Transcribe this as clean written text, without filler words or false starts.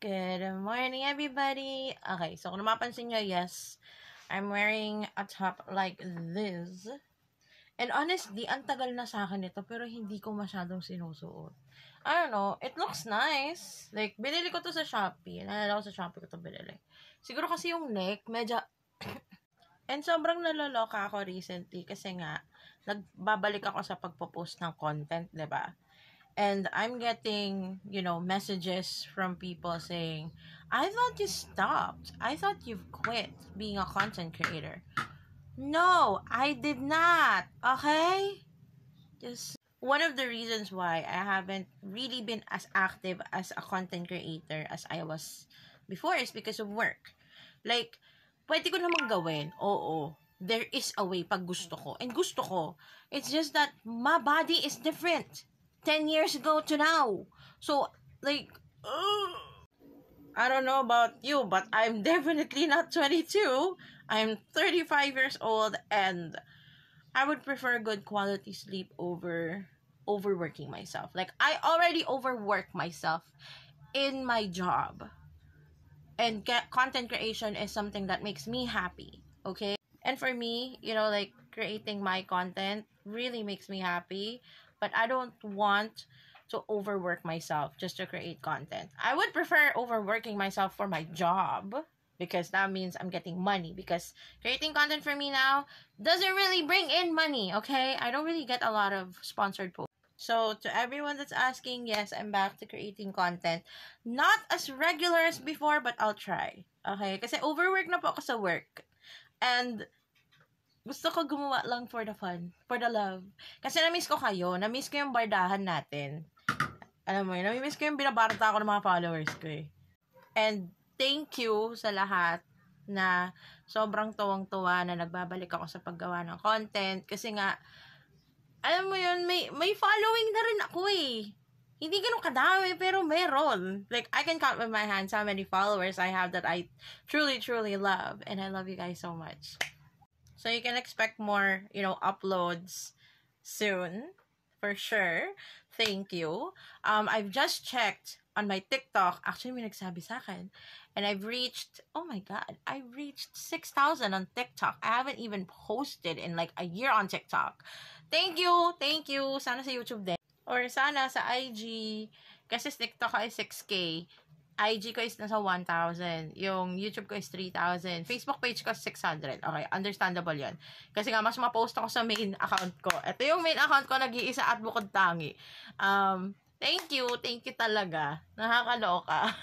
Good morning, everybody. Okay, so kung napapansin nyo, yes, I'm wearing a top like this. And honestly, ang tagal na sa akin ito, pero hindi ko masyadong sinusuot. I don't know, it looks nice. Like, binili ko to sa Shopee. Nalala ko sa Shopee ko to binili. Siguro kasi yung neck, medyo... And sobrang naloloka ako recently kasi nga, nagbabalik ako sa pagpo-post ng content, diba? And I'm getting, messages from people saying, I thought you stopped. I thought you've quit being a content creator. No, I did not. Okay? Just one of the reasons why I haven't really been as active as a content creator as I was before is because of work. Like, pwede ko namang gawin. Oo. There is a way pag gusto ko. And gusto ko. It's just that my body is different. 10 years ago to now. So, like, I don't know about you, but I'm definitely not 22. I'm 35 years old, and I would prefer good quality sleep over overworking myself. Like, I already overwork myself in my job. And content creation is something that makes me happy, okay? And for me, like, creating my content really makes me happy. But I don't want to overwork myself just to create content. I would prefer overworking myself for my job because that means I'm getting money. Because creating content for me now doesn't really bring in money, okay? I don't really get a lot of sponsored posts. So, to everyone that's asking, yes, I'm back to creating content. Not as regular as before, but I'll try. Okay? Kasi overwork na po ako sa work. And gusto ko gumawa lang for the fun, for the love. Kasi na-miss ko kayo, na-miss ko yung bardahan natin. Alam mo yun, na-miss ko yung binabarta ako ng mga followers ko eh. And thank you sa lahat na sobrang tuwang-tuwa na nagbabalik ako sa paggawa ng content. Kasi nga, alam mo yun, may following na rin ako eh. Hindi ganun kadami, pero meron. Like, I can count with my hands how many followers I have that I truly, truly love. And I love you guys so much. So you can expect more, uploads soon, for sure. Thank you. I've just checked on my TikTok. Actually, may nagsabi sa akin. And I've reached, oh my God, I reached 6,000 on TikTok. I haven't even posted in like a year on TikTok. Thank you. Thank you. Sana sa YouTube din. Or sana sa IG. Kasi TikTok ay 6K. IG ko is nasa 1,000. Yung YouTube ko is 3,000. Facebook page ko is 600. Okay, understandable yan. Kasi nga, mas ma-post ako sa main account ko. Ito yung main account ko, nag-iisa at bukod tangi. Thank you talaga. Nakakaloka.